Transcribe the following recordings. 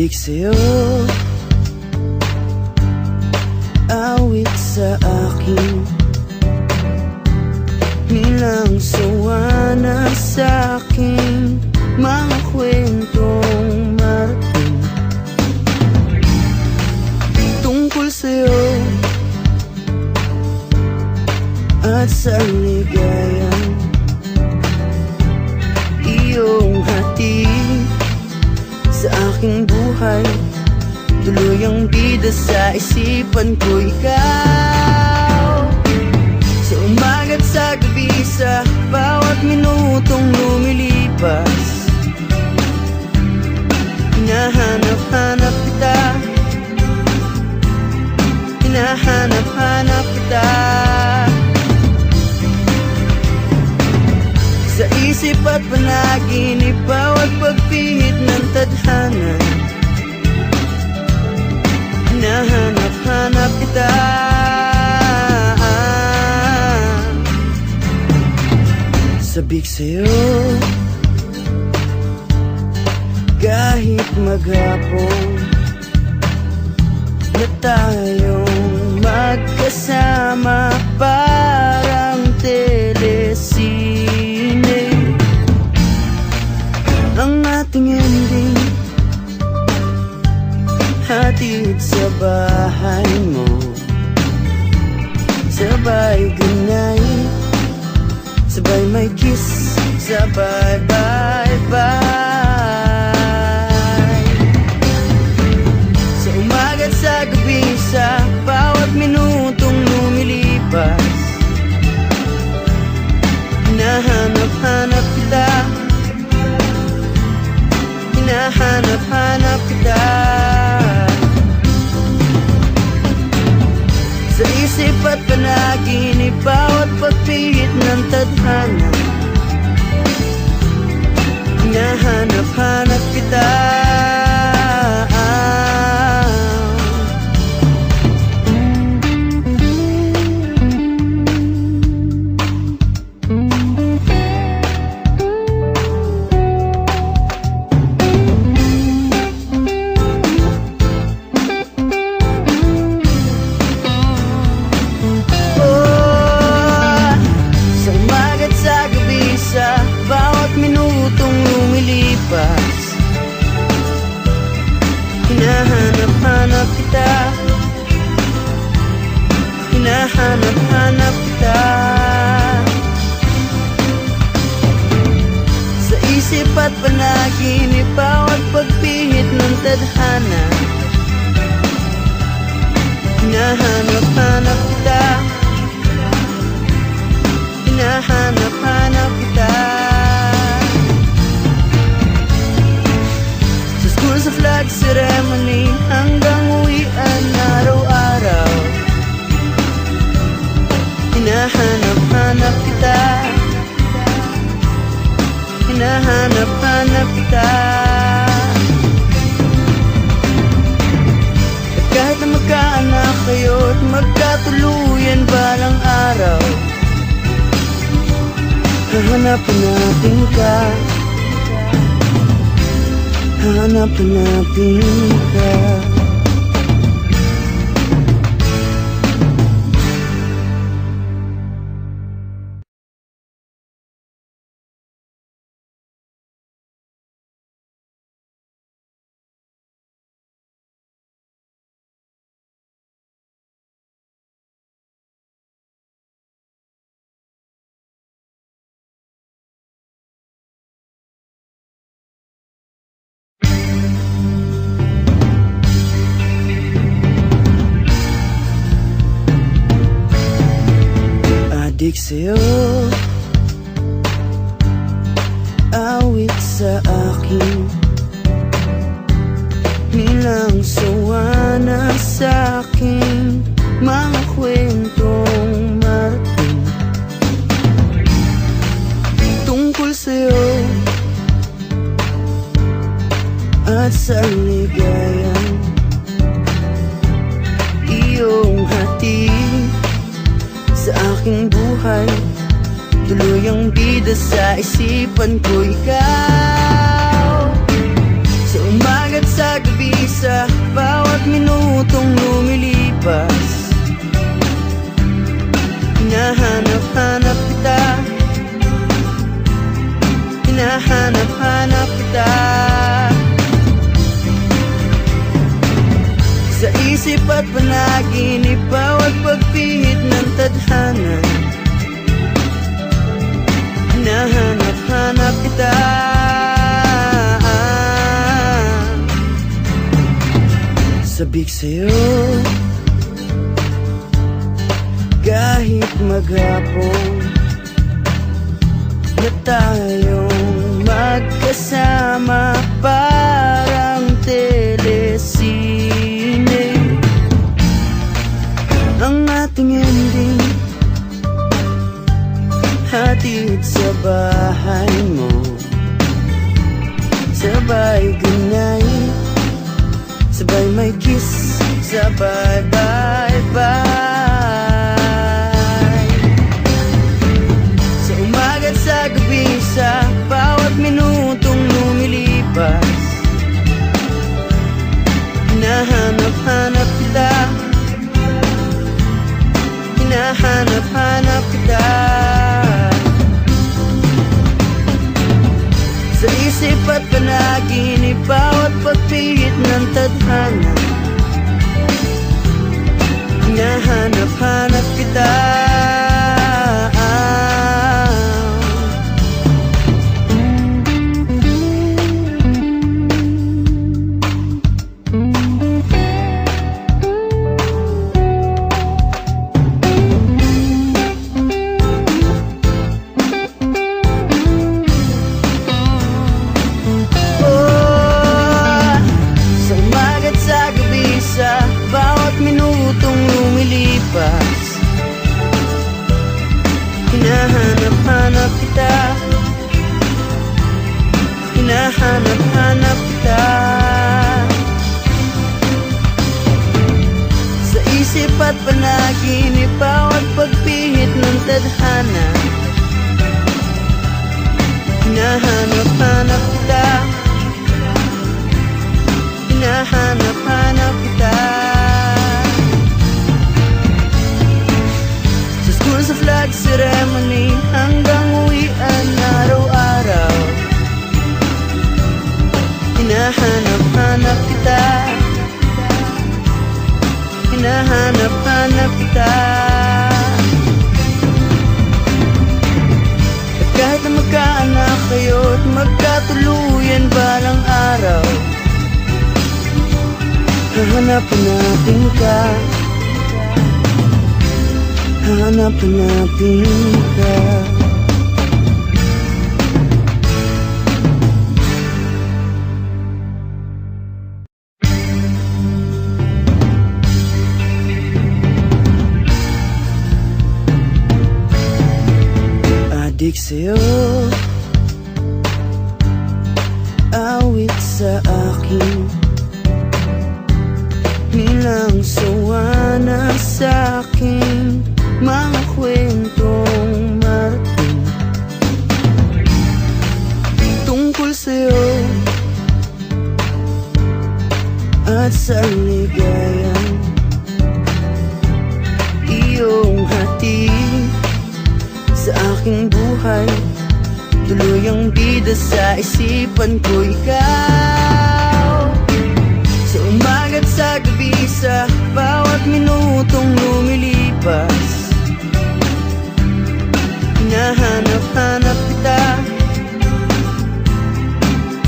Adik sa'yo, awit sa akin, nilang sawa na sa'king mga kwentong marating tungkol sa'yo at sa ligayang iyong hatid sa aking buhay. Tuluyang bida sa isipan ko ikaw, sa umaga't sa gabi, sa bawat minutong lumilipas. Hinahanap-hanap kita, hinahanap-hanap kita, sa isip at panaginip, bawat pagpihit ng tadhana. Hinahanap-hanap kita, sabik sa'yo kahit maghapon na tayong magkasama, parang telesine ang ating ending. Hatid sa bahay mo, sabay gunay, sabay may kiss, sabay bye-bye. Sa umaga't sa gabi, sa bawat minutong lumilipas. Hinahanap-hanap kita, hinahanap-hanap kita, sa isip at panaginip, bawat pagpihit ng tadhana. Hinahanap-hanap kita, hinahanap-hanap kita, hinahanap-hanap kita, sa isip at panaginip, bawat pagpihit ng tadhana. Hinahanap-hanap kita, hinahanap-hanap kita, sa flag ceremony hanggang uwian araw-araw. Hinahanap-hanap kita, hinahanap-hanap kita, at kahit na magkaanak kayo at magkatuluyan balang araw, hahanap-hanapin ka, hanap-hanapin ka. Adik sa'yo, awit sa akin, nilang sawa na sa'king mga kwentong marating tungkol sa'yo at sa ligayang iyong hatid sa aking buhay. Tuluyang bida sa isipan ko ikaw, sa umaga't sa gabi, sa bawat minutong lumilipas, hinahanap-hanap kita, hinahanap-hanap kita. Sa isip at panaginip, bawat pagpihit ng tadhana, hinahanap-hanap kita. Sabik sa'yo kahit maghapon na tayong magkasama, parang telesine ang ating ending, hatid sa bahay mo, sabay ganay, sabay may kiss, sabay bye-bye. Sa umaga't sa gabi, sa bawat minutong lumilipas, hinahanap-hanap kita, hinahanap-hanap kita. Sa isip at panaginip, bawat pagpihit ng tadhana, hinahanap-hanap kita. Sa bawat minutong lumilipas, hinahanap-hanap kita, hinahanap-hanap kita. Sa isip at panaginip, bawat pagpihit ng tadhana, hinahanap-hanap kita, hinahanap-hanap kita. Sa school, sa flag ceremony, hanggang uwian araw-araw, hinahanap-hanap kita, hinahanap-hanap kita. At kahit na magkaanak kayo't magkatuluyan balang araw, hahanap-hanapin ka, hahanap-hanapin ka. Adik sa'yo, awit sa akin, nilang sawa na sa'king mga kwentong marating tungkol sa'yo at sa ligayang iyong hatid sa aking buhay. Tuluyang bida sa isipan ko ikaw. Sa umaga't sa gabi, sa bawat minutong lumilipas, hinahanap-hanap kita,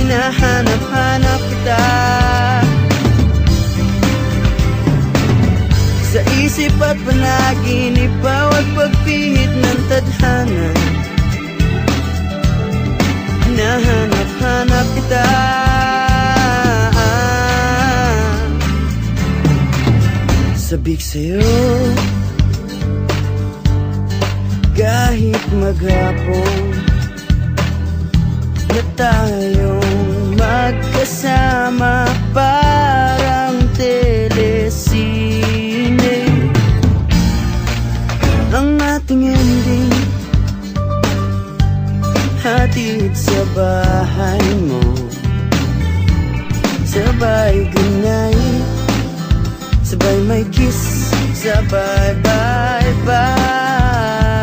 hinahanap-hanap kita. Sa isip at panaginip, bawat pagpihit ng tadhana, hinahanap-hanap kita. Sabik sa'yo kahit maghapon na tayong magkasama, parang telesine ang ating ending, hatid sa bahay mo, sabay ganay, sabay may kiss, sabay bye bye.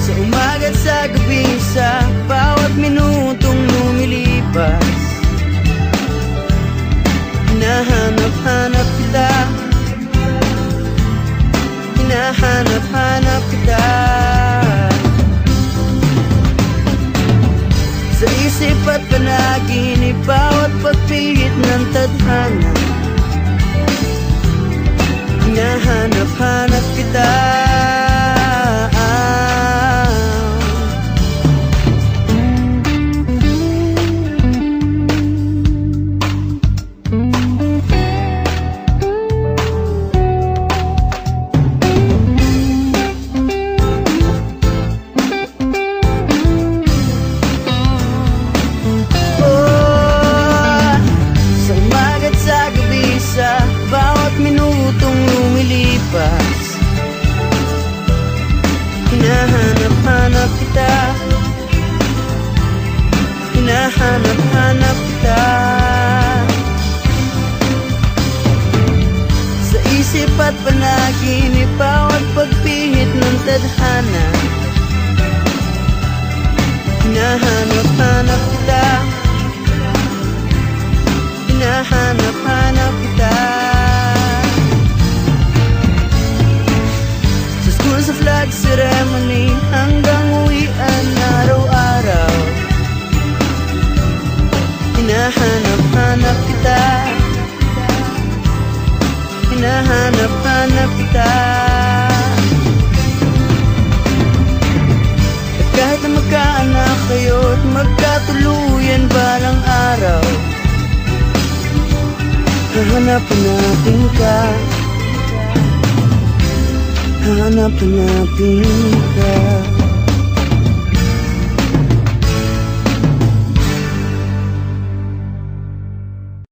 Sa umaga't sa gabi, sa bawat minutong lumilipas, hinahanap-hanap kita, hinahanap-hanap kita. Sa isip at panaginip, bawat pagpihit ng tadhana, hinahanap-hanap kita. Sa bawat minutong lumilipas, hinahanap-hanap kita, hinahanap-hanap kita. Sa isip at panaginip, bawat pagpihit ng tadhana, hinahanap-hanap kita, hinahanap-hanap kita. Sa school, sa flag ceremony, hanggang uwian araw-araw, hinahanap-hanap kita, hinahanap-hanap kita. At kahit na magkaanak kayo at magkatuluyan balang araw, hahanap-hanapin ka, hahanap-hanapin ka.